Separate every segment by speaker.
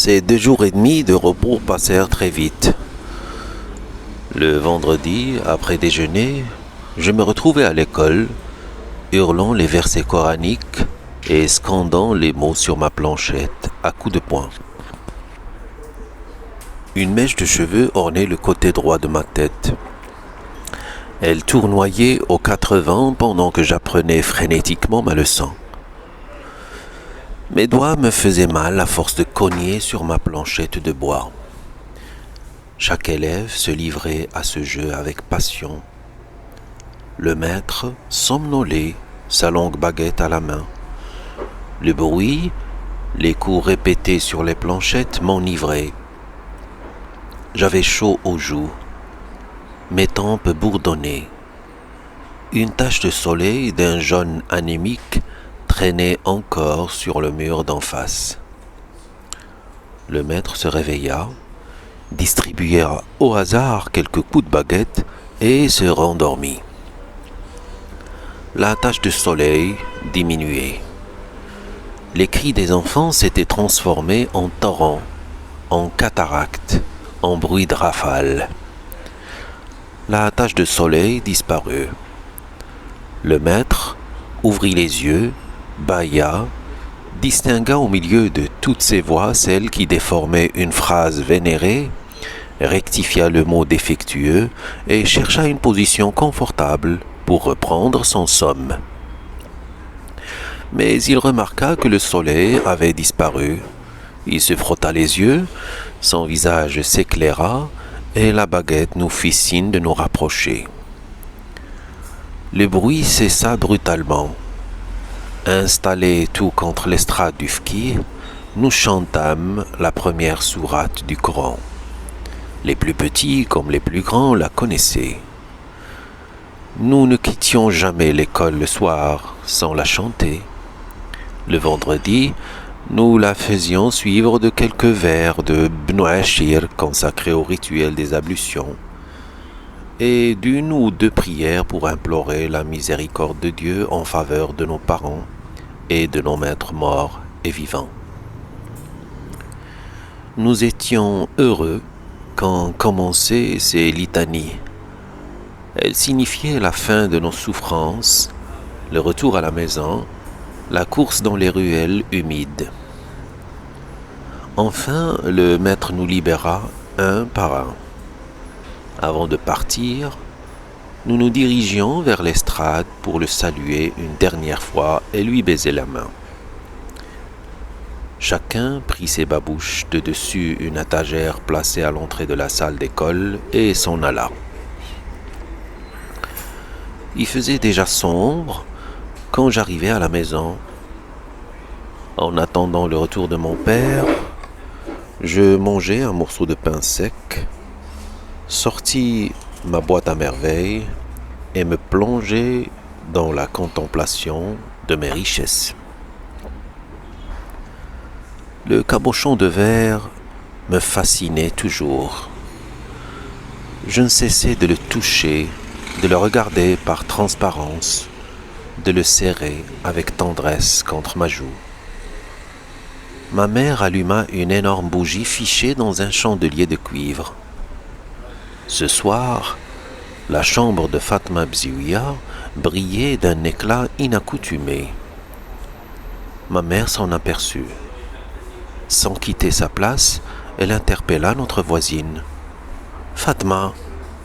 Speaker 1: Ces 2 jours et demi de repos passèrent très vite. Le vendredi, après déjeuner, je me retrouvai à l'école, hurlant les versets coraniques et scandant les mots sur ma planchette à coups de poing. Une mèche de cheveux ornait le côté droit de ma tête. Elle tournoyait aux 4 vents pendant que j'apprenais frénétiquement ma leçon. Mes doigts me faisaient mal à force de cogner sur ma planchette de bois. Chaque élève se livrait à ce jeu avec passion. Le maître somnolait, sa longue baguette à la main. Le bruit, les coups répétés sur les planchettes m'enivraient. J'avais chaud aux joues. Mes tempes bourdonnaient. Une tache de soleil d'un jaune anémique traînait encore sur le mur d'en face. Le maître se réveilla, distribua au hasard quelques coups de baguette et se rendormit. La tache de soleil diminuait. Les cris des enfants s'étaient transformés en torrents, en cataractes, en bruit de rafale. La tache de soleil disparut. Le maître ouvrit les yeux, bâilla, distingua au milieu de toutes ces voix celle qui déformait une phrase vénérée, rectifia le mot défectueux et chercha une position confortable pour reprendre son somme. Mais il remarqua que le soleil avait disparu. Il se frotta les yeux, son visage s'éclaira et la baguette nous fit signe de nous rapprocher. Le bruit cessa brutalement. Installés tout contre l'estrade du fqih, nous chantâmes la première sourate du Coran. Les plus petits comme les plus grands la connaissaient. Nous ne quittions jamais l'école le soir sans la chanter. Le vendredi, nous la faisions suivre de quelques vers de Ibn Ashir consacrés au rituel des ablutions et d'une ou deux prières pour implorer la miséricorde de Dieu en faveur de nos parents et de nos maîtres morts et vivants. Nous étions heureux quand commençaient ces litanies. Elles signifiaient la fin de nos souffrances, le retour à la maison, la course dans les ruelles humides. Enfin, le maître nous libéra un par un. Avant de partir, nous nous dirigions vers l'estrade pour le saluer une dernière fois et lui baiser la main. Chacun prit ses babouches de dessus une étagère placée à l'entrée de la salle d'école et s'en alla. Il faisait déjà sombre quand j'arrivai à la maison. En attendant le retour de mon père, je mangeai un morceau de pain sec, sortis ma boîte à merveilles et me plongeai dans la contemplation de mes richesses. Le cabochon de verre me fascinait toujours. Je ne cessais de le toucher, de le regarder par transparence, de le serrer avec tendresse contre ma joue. Ma mère alluma une énorme bougie fichée dans un chandelier de cuivre. Ce soir, la chambre de Fatma Bziouya brillait d'un éclat inaccoutumé. Ma mère s'en aperçut. Sans quitter sa place, elle interpella notre voisine. « Fatma,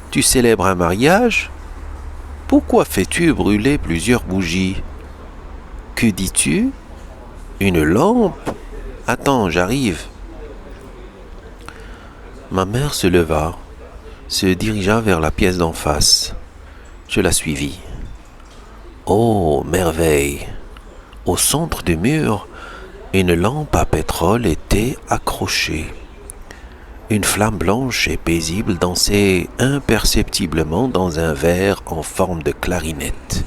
Speaker 1: tu célèbres un mariage ? Pourquoi fais-tu brûler plusieurs bougies ? Que dis-tu ? Une lampe ? Attends, j'arrive. » Ma mère se leva, se dirigea vers la pièce d'en face. Je la suivis. Oh, merveille! Au centre du mur, une lampe à pétrole était accrochée. Une flamme blanche et paisible dansait imperceptiblement dans un verre en forme de clarinette.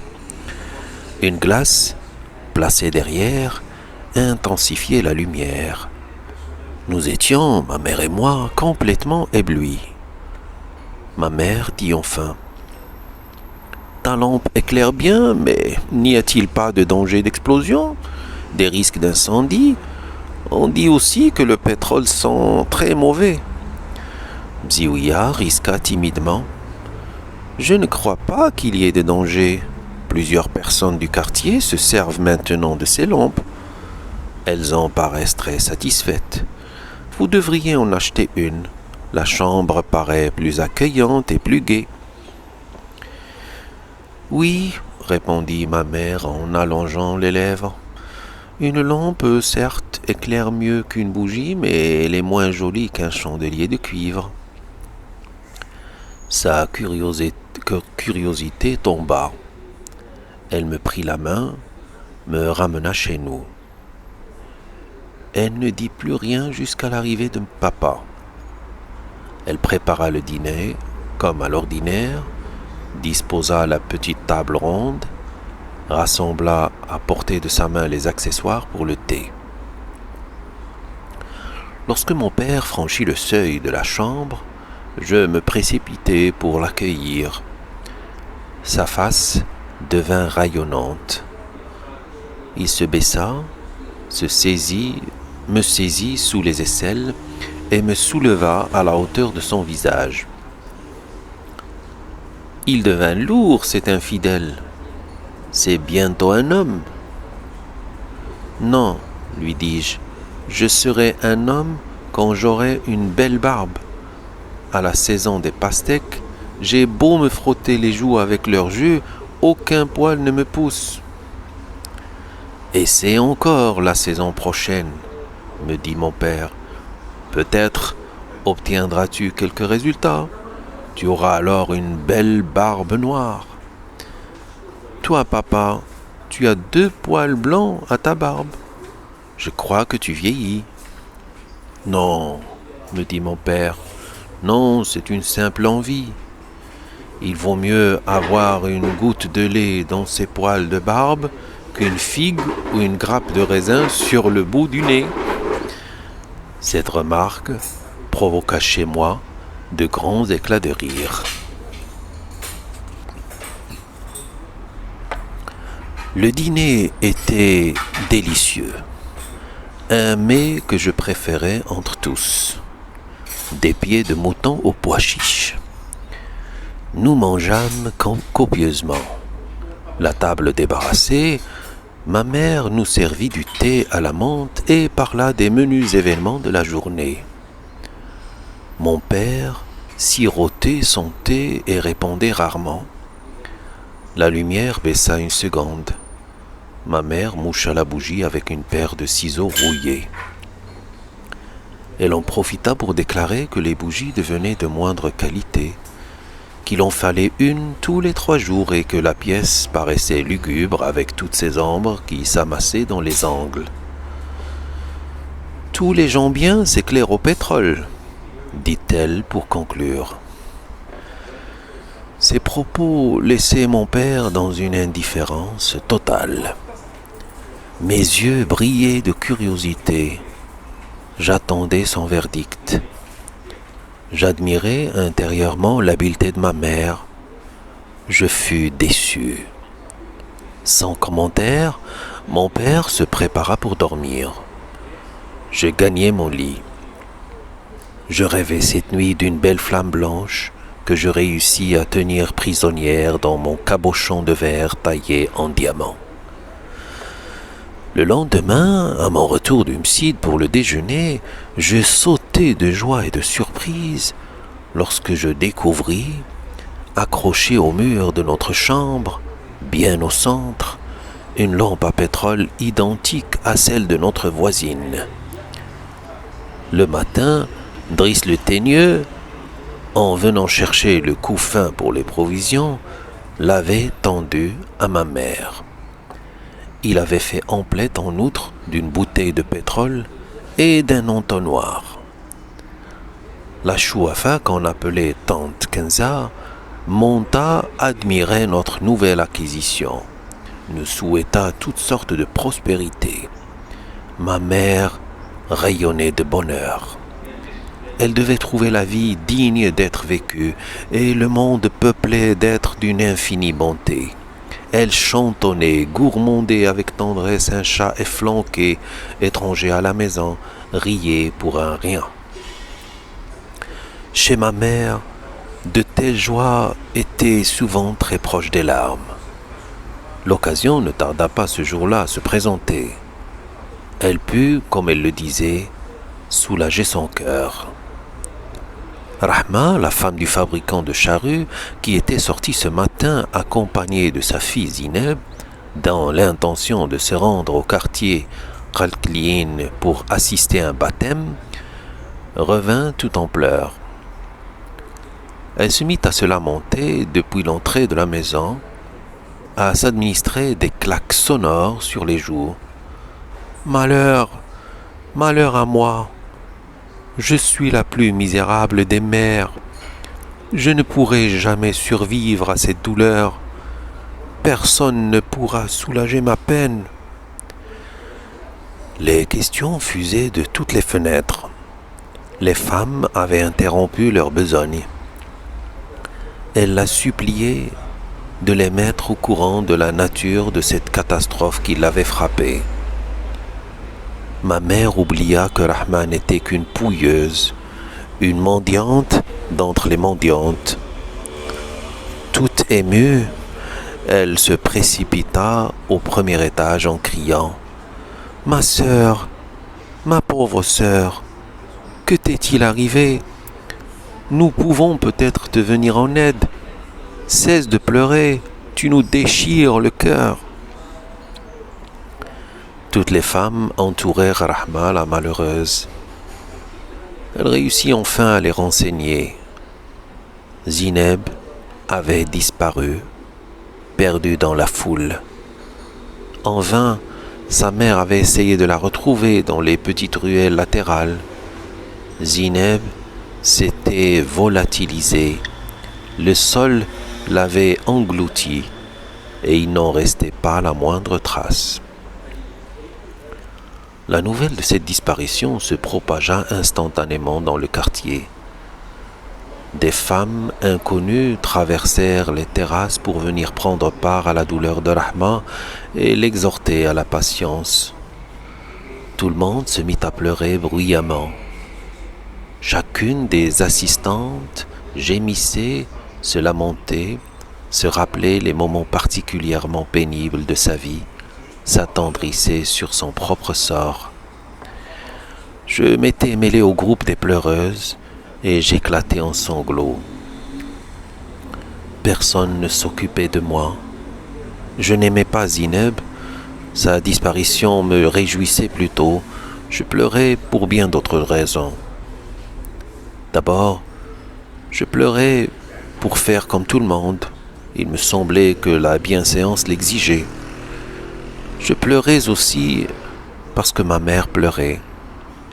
Speaker 1: Une glace, placée derrière, intensifiait la lumière. Nous étions, ma mère et moi, complètement éblouis. Ma mère dit enfin : « Ta lampe éclaire bien, mais n'y a-t-il pas de danger d'explosion, des risques d'incendie ? On dit aussi que le pétrole sent très mauvais. Bziouya risqua timidement. Je ne crois pas qu'il y ait de danger. Plusieurs personnes du quartier se servent maintenant de ces lampes. Elles en paraissent très satisfaites. Vous devriez en acheter une. La chambre paraît plus accueillante et plus gaie. Oui, répondit ma mère en allongeant les lèvres. Une lampe, certes, éclaire mieux qu'une bougie, mais elle est moins jolie qu'un chandelier de cuivre. Sa curiosité tomba. Elle me prit la main, me ramena chez nous. Elle ne dit plus rien jusqu'à l'arrivée de papa. Elle prépara le dîner, comme à l'ordinaire, disposa la petite table ronde, rassembla à portée de sa main les accessoires pour le thé. Lorsque mon père franchit le seuil de la chambre, je me précipitai pour l'accueillir. Sa face devint rayonnante. Il se baissa, me saisit sous les aisselles et me souleva à la hauteur de son visage. Il devint lourd, cet infidèle. C'est bientôt un homme. Non, lui dis-je, je serai un homme quand j'aurai une belle barbe. À la saison des pastèques, j'ai beau me frotter les joues avec leur jus, aucun poil ne me pousse. Et c'est encore la saison prochaine, me dit mon père. Peut-être obtiendras-tu quelques résultats. Tu auras alors une belle barbe noire. Toi, papa, tu as 2 poils blancs à ta barbe. Je crois que tu vieillis. Non, me dit mon père. Non, c'est une simple envie. Il vaut mieux avoir une goutte de lait dans ses poils de barbe qu'une figue ou une grappe de raisin sur le bout du nez. Cette remarque provoqua chez moi de grands éclats de rire. Le dîner était délicieux, un mets que je préférais entre tous, des pieds de mouton au pois chiche. Nous mangeâmes copieusement. La table débarrassée, ma mère nous servit du thé à la menthe et parla des menus événements de la journée. Mon père sirotait son thé et répondait rarement. La lumière baissa une seconde. Ma mère moucha la bougie avec une paire de ciseaux rouillés. Elle en profita pour déclarer que les bougies devenaient de moindre qualité, qu'il en fallait une tous les 3 jours et que la pièce paraissait lugubre avec toutes ces ombres qui s'amassaient dans les angles. Tous les gens bien s'éclairent au pétrole, dit-elle pour conclure. Ces propos laissaient mon père dans une indifférence totale. Mes yeux brillaient de curiosité. J'attendais son verdict. J'admirais intérieurement l'habileté de ma mère. Je fus déçu. Sans commentaire, mon père se prépara pour dormir. Je gagnai mon lit. Je rêvais cette nuit d'une belle flamme blanche que je réussis à tenir prisonnière dans mon cabochon de verre taillé en diamant. Le lendemain, à mon retour du MSID pour le déjeuner, je sautai de joie et de surprise lorsque je découvris, accrochée au mur de notre chambre, bien au centre, une lampe à pétrole identique à celle de notre voisine. Le matin, Driss le teigneux, en venant chercher le couffin pour les provisions, l'avait tendu à ma mère. Il avait fait emplette en outre d'une bouteille de pétrole et d'un entonnoir. La chouafa qu'on appelait tante Kenza monta admirer notre nouvelle acquisition, nous souhaita toutes sortes de prospérité. Ma mère rayonnait de bonheur. Elle devait trouver la vie digne d'être vécue et le monde peuplé d'êtres d'une infinie bonté. Elle chantonnait, gourmandait avec tendresse un chat efflanqué, étranger à la maison, riait pour un rien. Chez ma mère, de telles joies étaient souvent très proches des larmes. L'occasion ne tarda pas ce jour-là à se présenter. Elle put, comme elle le disait, soulager son cœur. Rahma, la femme du fabricant de charrues, qui était sortie ce matin accompagnée de sa fille Zineb, dans l'intention de se rendre au quartier Khalklien pour assister à un baptême, revint tout en pleurs. Elle se mit à se lamenter depuis l'entrée de la maison, à s'administrer des claques sonores sur les joues. « Malheur, malheur à moi! Je suis la plus misérable des mères. Je ne pourrai jamais survivre à cette douleur. Personne ne pourra soulager ma peine. » Les questions fusaient de toutes les fenêtres. Les femmes avaient interrompu leur besogne. Elle la suppliait de les mettre au courant de la nature de cette catastrophe qui l'avait frappée. Ma mère oublia que Rahma n'était qu'une pouilleuse, une mendiante d'entre les mendiantes. Toute émue, elle se précipita au premier étage en criant « Ma sœur, ma pauvre sœur, que t'est-il arrivé? Nous pouvons peut-être te venir en aide. Cesse de pleurer, tu nous déchires le cœur. » Toutes les femmes entourèrent Rahma, la malheureuse. Elle réussit enfin à les renseigner. Zineb avait disparu, perdue dans la foule. En vain, sa mère avait essayé de la retrouver dans les petites ruelles latérales. Zineb s'était volatilisée. Le sol l'avait engloutie et il n'en restait pas la moindre trace. La nouvelle de cette disparition se propagea instantanément dans le quartier. Des femmes inconnues traversèrent les terrasses pour venir prendre part à la douleur de Rahma et l'exhorter à la patience. Tout le monde se mit à pleurer bruyamment. Chacune des assistantes gémissait, se lamentait, se rappelait les moments particulièrement pénibles de sa vie, s'attendrissait sur son propre sort. Je m'étais mêlé au groupe des pleureuses et j'éclatais en sanglots. Personne ne s'occupait de moi. Je n'aimais pas Zineb, sa disparition me réjouissait plutôt. Je pleurais pour bien d'autres raisons. D'abord, je pleurais pour faire comme tout le monde. Il me semblait que la bienséance l'exigeait. Je pleurais aussi parce que ma mère pleurait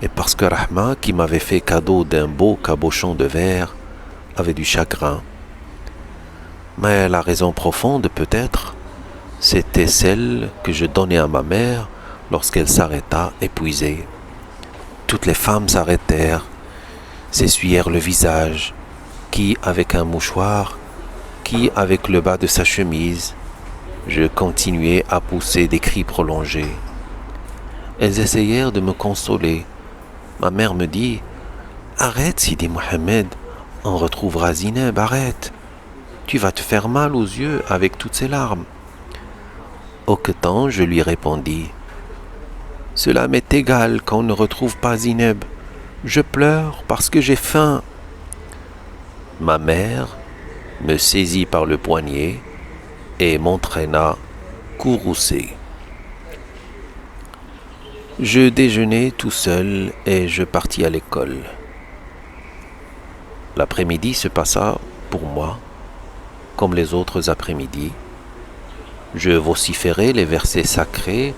Speaker 1: et parce que Rahma, qui m'avait fait cadeau d'un beau cabochon de verre, avait du chagrin. Mais la raison profonde, peut-être, c'était celle que je donnais à ma mère lorsqu'elle s'arrêta épuisée. Toutes les femmes s'arrêtèrent, s'essuyèrent le visage, qui avec un mouchoir, qui avec le bas de sa chemise. Je continuais à pousser des cris prolongés. Elles essayèrent de me consoler. Ma mère me dit « Arrête, Sidi Mohamed, on retrouvera Zineb, arrête. Tu vas te faire mal aux yeux avec toutes ces larmes. » Hoquetant, je lui répondis « Cela m'est égal qu'on ne retrouve pas Zineb. Je pleure parce que j'ai faim. » Ma mère me saisit par le poignet et m'entraîna courroucé. Je déjeunai tout seul et je partis à l'école. L'après-midi se passa pour moi comme les autres après-midi. Je vociférais les versets sacrés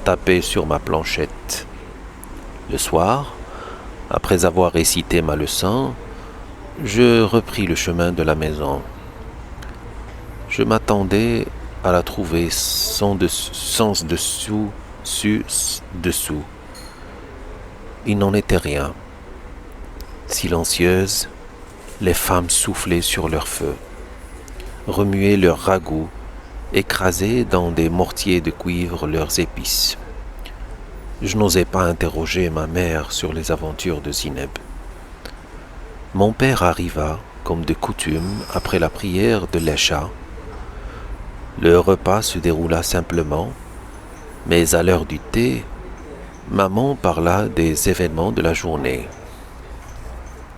Speaker 1: tapés sur ma planchette. Le soir, après avoir récité ma leçon, je repris le chemin de la maison. Je m'attendais à la trouver sans dessous. Il n'en était rien. Silencieuses, les femmes soufflaient sur leur feu, remuaient leurs ragoûts écrasaient dans des mortiers de cuivre leurs épices. Je n'osais pas interroger ma mère sur les aventures de Zineb. Mon père arriva, comme de coutume, après la prière de l'Isha. Le repas se déroula simplement, mais à l'heure du thé, maman parla des événements de la journée.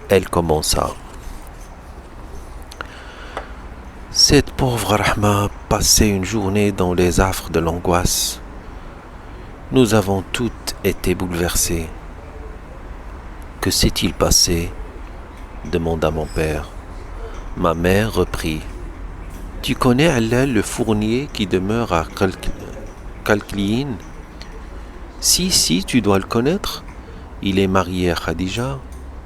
Speaker 1: Elle commença. Cette pauvre Rahma passait une journée dans les affres de l'angoisse. Nous avons toutes été bouleversées. Que s'est-il passé? Demanda mon père. Ma mère reprit. Tu connais Allal, le fournier qui demeure à Kalkliin? Si, tu dois le connaître. Il est marié à Khadija,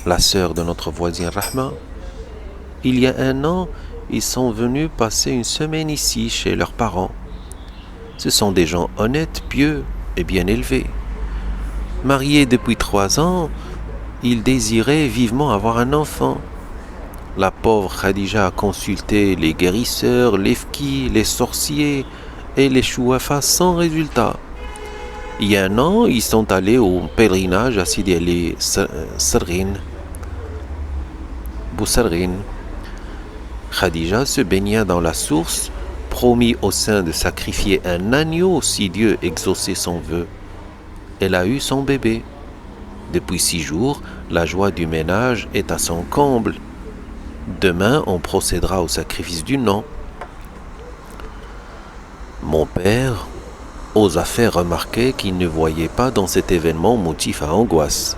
Speaker 1: la sœur de notre voisin Rahma. Il y a 1 an, ils sont venus passer une semaine ici chez leurs parents. Ce sont des gens honnêtes, pieux et bien élevés. Mariés depuis 3 ans, ils désiraient vivement avoir un enfant. La pauvre Khadija a consulté les guérisseurs, les fkis, les sorciers et les chouafas sans résultat. Il y a 1 an, ils sont allés au pèlerinage à Sidi Ali Boussargin. Khadija se baigna dans la source, promit au saint de sacrifier un agneau si Dieu exauçait son vœu. Elle a eu son bébé. Depuis 6 jours, la joie du ménage est à son comble. Demain, on procédera au sacrifice du nom. Mon père osa faire remarquer qu'il ne voyait pas dans cet événement motif à angoisse.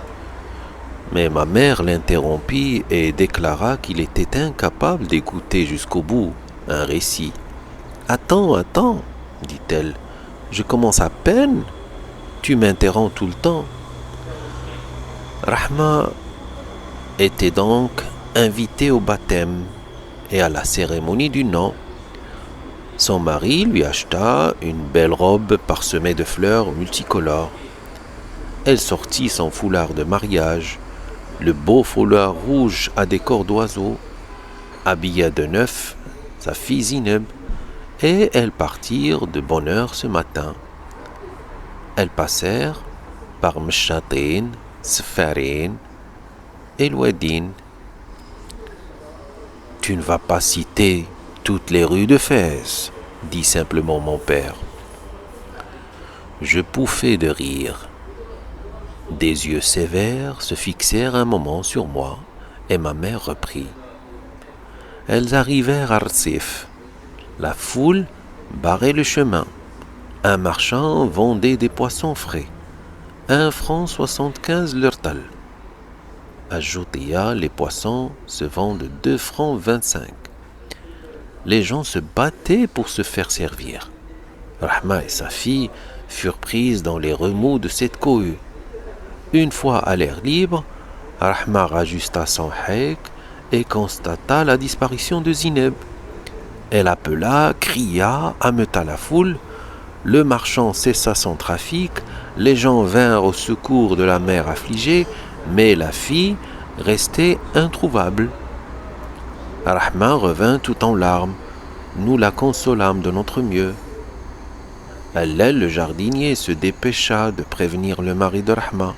Speaker 1: Mais ma mère l'interrompit et déclara qu'il était incapable d'écouter jusqu'au bout un récit. « Attends, dit-elle, je commence à peine. Tu m'interromps tout le temps. » Rahma était donc invitée au baptême et à la cérémonie du nom. Son mari lui acheta une belle robe parsemée de fleurs multicolores. Elle sortit son foulard de mariage, le beau foulard rouge à décor d'oiseaux, habilla de neuf sa fille Zineb, et elles partirent de bonne heure ce matin. Elles passèrent par Mshatin, Sfarin et Louedine. Tu ne vas pas citer toutes les rues de Fès, dit simplement mon père. Je pouffai de rire. Des yeux sévères se fixèrent un moment sur moi, et ma mère reprit. Elles arrivèrent à Rcif. La foule barrait le chemin. Un marchand vendait des poissons frais. 1,75 franc l'hurtal. À Joutia, les poissons se vendent 2,25 francs. Les gens se battaient pour se faire servir. Rahma et sa fille furent prises dans les remous de cette cohue. Une fois à l'air libre, Rahma rajusta son haik et constata la disparition de Zineb. Elle appela, cria, ameuta la foule. Le marchand cessa son trafic, les gens vinrent au secours de la mère affligée, mais la fille restait introuvable. Rahma revint tout en larmes. Nous la consolâmes de notre mieux. Allal, le jardinier, se dépêcha de prévenir le mari de Rahma.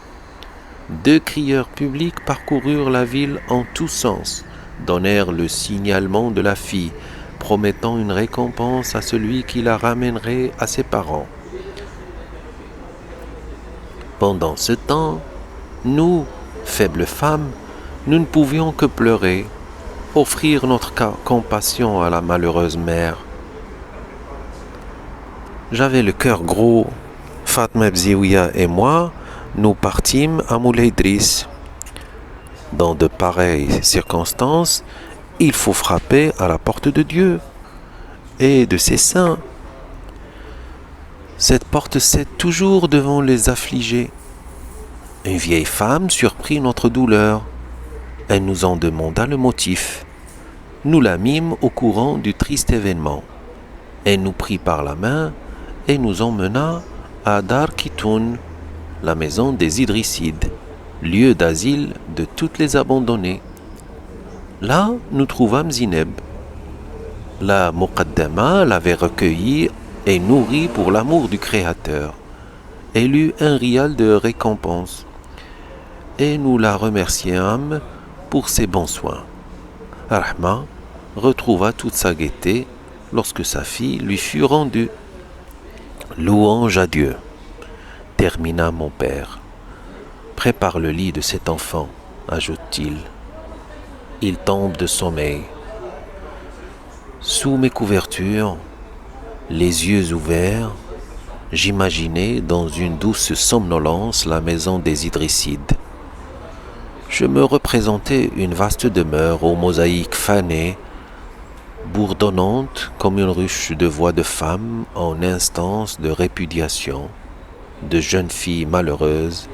Speaker 1: 2 crieurs publics parcoururent la ville en tous sens, donnèrent le signalement de la fille, promettant une récompense à celui qui la ramènerait à ses parents. Pendant ce temps, nous, faibles femmes, nous ne pouvions que pleurer, offrir notre compassion à la malheureuse mère. J'avais le cœur gros. Fatma Bziouia et moi, nous partîmes à Moulay Idriss. Dans de pareilles circonstances, il faut frapper à la porte de Dieu et de ses saints. Cette porte cède toujours devant les affligés. Une vieille femme surprit notre douleur. Elle nous en demanda le motif. Nous la mîmes au courant du triste événement. Elle nous prit par la main et nous emmena à Dar Kitoun, la maison des Idrissides, lieu d'asile de toutes les abandonnées. Là, nous trouvâmes Zineb. La Muqaddama l'avait recueilli et nourri pour l'amour du Créateur. Elle eut un rial de récompense, et nous la remerciâmes pour ses bons soins. Rahma retrouva toute sa gaieté lorsque sa fille lui fut rendue. Louange à Dieu, termina mon père. Prépare le lit de cet enfant, ajoute-t-il. Il tombe de sommeil. Sous mes couvertures, les yeux ouverts, j'imaginais dans une douce somnolence la maison des Idrissides. Je me représentais une vaste demeure aux mosaïques fanées, bourdonnante comme une ruche de voix de femmes en instance de répudiation, de jeunes filles malheureuses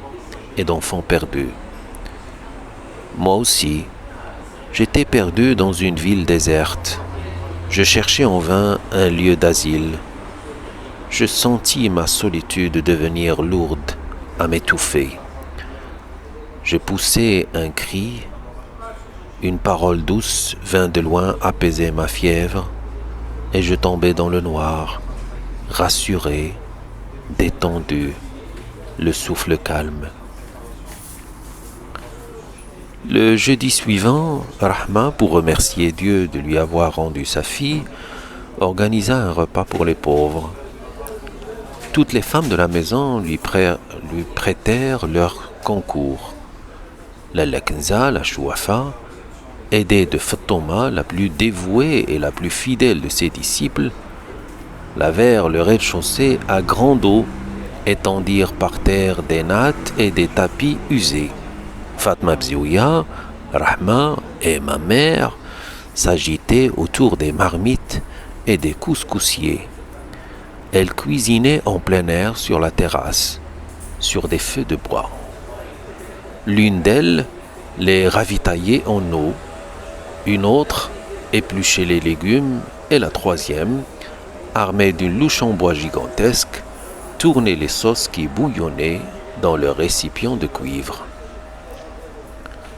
Speaker 1: et d'enfants perdus. Moi aussi, j'étais perdu dans une ville déserte. Je cherchais en vain un lieu d'asile. Je sentis ma solitude devenir lourde, à m'étouffer. Je poussai un cri, une parole douce vint de loin apaiser ma fièvre, et je tombai dans le noir, rassuré, détendu, le souffle calme. Le jeudi suivant, Rahma, pour remercier Dieu de lui avoir rendu sa fille, organisa un repas pour les pauvres. Toutes les femmes de la maison lui prêtèrent leur concours. La Lakenza, la Chouafa, aidée de Fatoma, la plus dévouée et la plus fidèle de ses disciples, lavèrent le rez-de-chaussée à grande eau, étendirent par terre des nattes et des tapis usés. Fatma Bzioya, Rahma et ma mère s'agitaient autour des marmites et des couscoussiers. Elles cuisinaient en plein air sur la terrasse, sur des feux de bois. L'une d'elles les ravitaillait en eau, une autre épluchait les légumes et la troisième, armée d'une louche en bois gigantesque, tournait les sauces qui bouillonnaient dans le récipient de cuivre.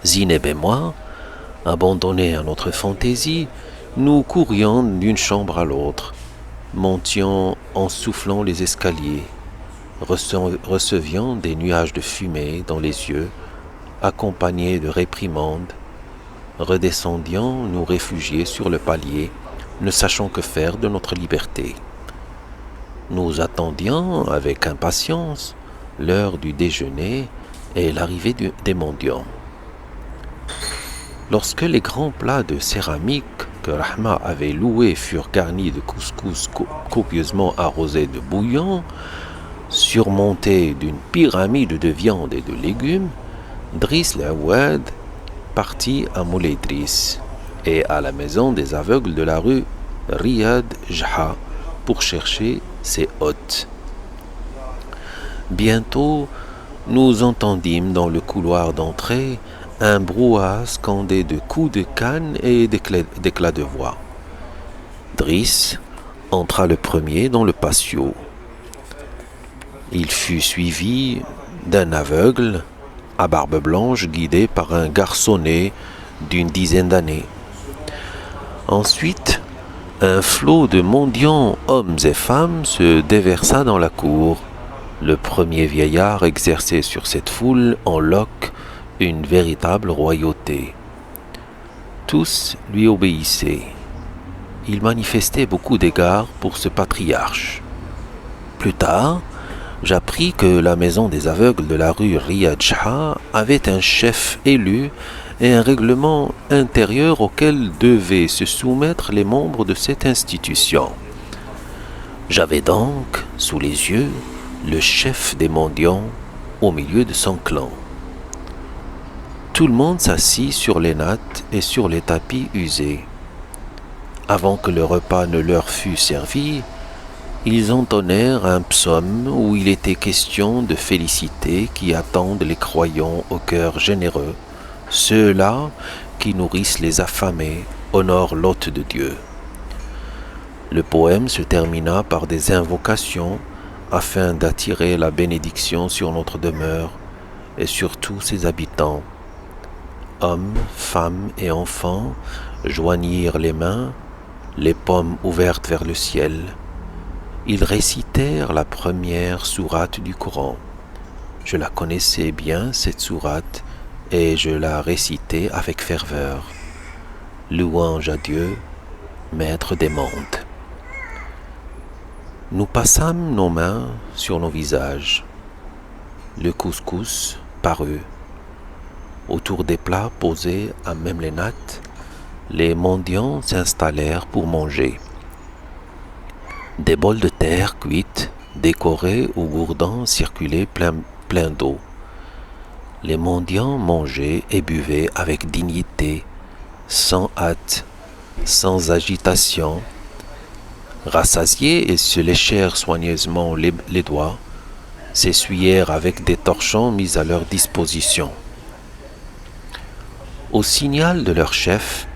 Speaker 1: Zineb et moi, abandonnés à notre fantaisie, nous courions d'une chambre à l'autre, montions en soufflant les escaliers, recevions des nuages de fumée dans les yeux, accompagnés de réprimandes, redescendions nous réfugier sur le palier, ne sachant que faire de notre liberté. Nous attendions avec impatience l'heure du déjeuner et l'arrivée des mendiants. Lorsque les grands plats de céramique que Rahma avait loués furent garnis de couscous copieusement arrosés de bouillon, surmontés d'une pyramide de viande et de légumes, Driss l'Awad partit à Moulay Idriss et à la maison des aveugles de la rue Riyad Jha pour chercher ses hôtes. Bientôt, nous entendîmes dans le couloir d'entrée un brouhaha scandé de coups de canne et d'éclats de voix. Driss entra le premier dans le patio. Il fut suivi d'un aveugle à barbe blanche guidé par un garçonnet d'une dizaine d'années. Ensuite, un flot de mendiants, hommes et femmes, se déversa dans la cour. Le premier vieillard exerçait sur cette foule en loques une véritable royauté. Tous lui obéissaient. Il manifestait beaucoup d'égards pour ce patriarche. Plus tard, j'appris que la maison des aveugles de la rue Riyad Jha avait un chef élu et un règlement intérieur auquel devaient se soumettre les membres de cette institution. J'avais donc, sous les yeux, le chef des mendiants au milieu de son clan. Tout le monde s'assit sur les nattes et sur les tapis usés. Avant que le repas ne leur fût servi, ils entonnèrent un psaume où il était question de félicités qui attendent les croyants au cœur généreux, ceux-là qui nourrissent les affamés, honorent l'hôte de Dieu. Le poème se termina par des invocations afin d'attirer la bénédiction sur notre demeure et sur tous ses habitants. Hommes, femmes et enfants joignirent les mains, les paumes ouvertes vers le ciel, ils récitèrent la première sourate du Coran. Je la connaissais bien, cette sourate, et je la récitais avec ferveur. Louange à Dieu, Maître des mondes. Nous passâmes nos mains sur nos visages. Le couscous parut. Autour des plats posés à même les nattes, les mendiants s'installèrent pour manger. Des bols de terre cuite, décorés ou gourdants circulaient plein d'eau. Les mendiants mangeaient et buvaient avec dignité, sans hâte, sans agitation. Rassasiés, ils se léchèrent soigneusement les doigts, s'essuyèrent avec des torchons mis à leur disposition. Au signal de leur chef,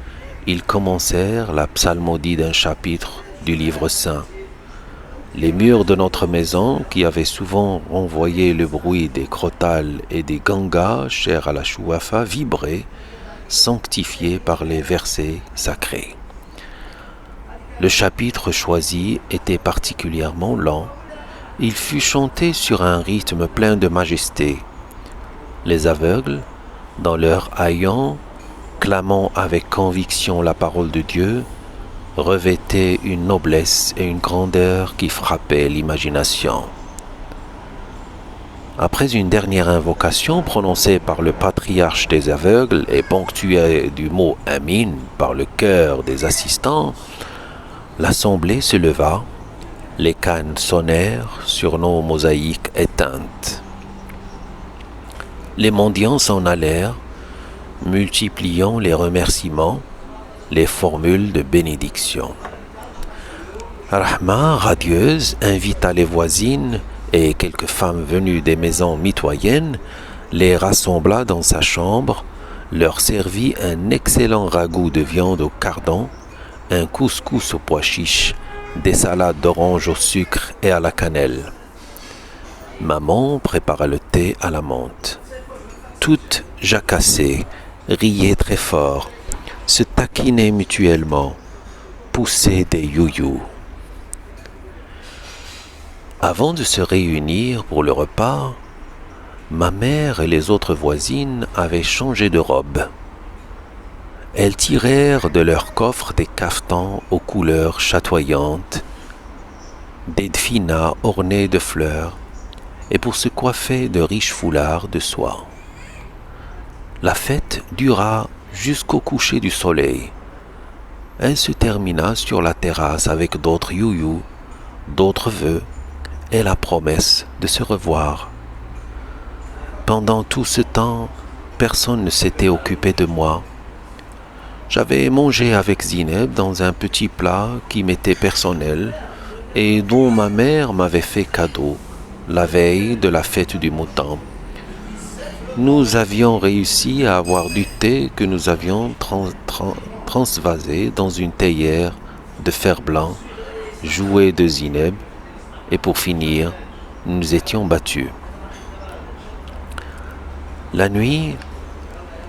Speaker 1: ils commencèrent la psalmodie d'un chapitre du livre saint. Les murs de notre maison, qui avaient souvent renvoyé le bruit des crotales et des gangas chers à la chouafa, vibraient, sanctifiés par les versets sacrés. Le chapitre choisi était particulièrement lent. Il fut chanté sur un rythme plein de majesté. Les aveugles, dans leur haillons, clamant avec conviction la parole de Dieu, revêtaient une noblesse et une grandeur qui frappaient l'imagination. Après une dernière invocation prononcée par le patriarche des aveugles et ponctuée du mot « Amin » par le chœur des assistants, l'assemblée se leva, les cannes sonnèrent sur nos mosaïques éteintes. Les mendiants s'en allèrent, multipliant les remerciements, les formules de bénédiction. Rahma, radieuse, invita les voisines et quelques femmes venues des maisons mitoyennes, les rassembla dans sa chambre, leur servit un excellent ragoût de viande au cardon, un couscous au pois chiche, des salades d'orange au sucre et à la cannelle. Maman prépara le thé à la menthe. Toutes jacassaient, riaient très fort, se taquinaient mutuellement, poussaient des you-you. Avant de se réunir pour le repas, ma mère et les autres voisines avaient changé de robe. Elles tirèrent de leur coffre des cafetans aux couleurs chatoyantes, des dfinas ornés de fleurs, et pour se coiffer de riches foulards de soie. La fête dura jusqu'au coucher du soleil. Elle se termina sur la terrasse avec d'autres you-you, d'autres vœux et la promesse de se revoir. Pendant tout ce temps, personne ne s'était occupé de moi. J'avais mangé avec Zineb dans un petit plat qui m'était personnel et dont ma mère m'avait fait cadeau la veille de la fête du mouton. Nous avions réussi à avoir du thé que nous avions transvasé dans une théière de fer blanc, jouet de Zineb, et pour finir, nous étions battus. La nuit,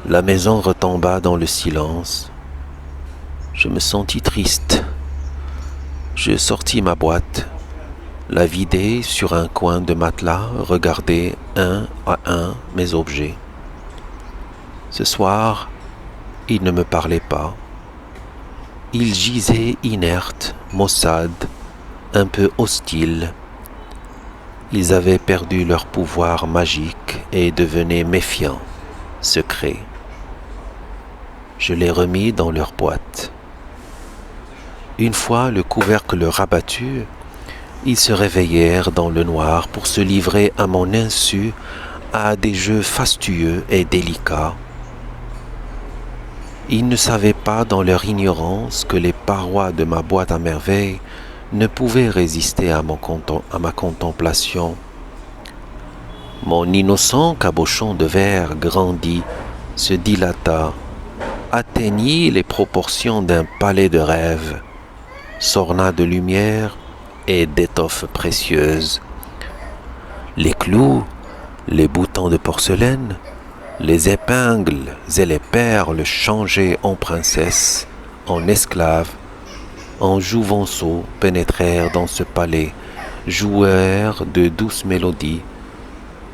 Speaker 1: la maison retomba dans le silence. Je me sentis triste. Je sortis ma boîte, la vidai sur un coin de matelas, regardai un à un mes objets. Ce soir, ils ne me parlaient pas. Ils gisaient inertes, maussades, un peu hostiles. Ils avaient perdu leur pouvoir magique et devenaient méfiants, secrets. Je les remis dans leur boîte. Une fois le couvercle rabattu, ils se réveillèrent dans le noir pour se livrer à mon insu à des jeux fastueux et délicats. Ils ne savaient pas dans leur ignorance que les parois de ma boîte à merveilles ne pouvaient résister à ma contemplation. Mon innocent cabochon de verre grandit, se dilata, atteignit les proportions d'un palais de rêve, s'orna de lumière et d'étoffes précieuses. Les clous, les boutons de porcelaine, les épingles et les perles changées en princesses, en esclaves, en jouvenceaux pénétrèrent dans ce palais, jouèrent de douces mélodies,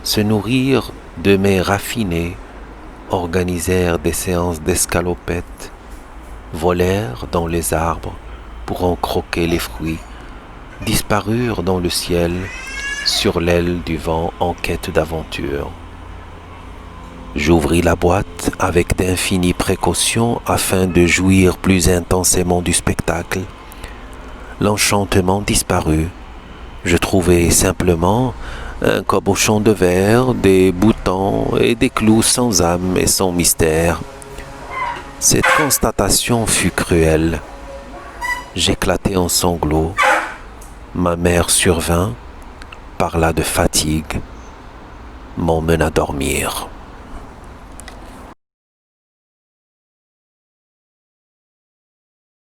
Speaker 1: se nourrirent de mets raffinés, organisèrent des séances d'escalopettes, volèrent dans les arbres pour en croquer les fruits, disparurent dans le ciel sur l'aile du vent en quête d'aventure. J'ouvris la boîte avec d'infinies précautions afin de jouir plus intensément du spectacle. L'enchantement disparut. Je trouvai simplement un cabochon de verre, des boutons et des clous sans âme et sans mystère. Cette constatation fut cruelle. J'éclatai en sanglots. Ma mère survint, parla de fatigue, m'emmena dormir.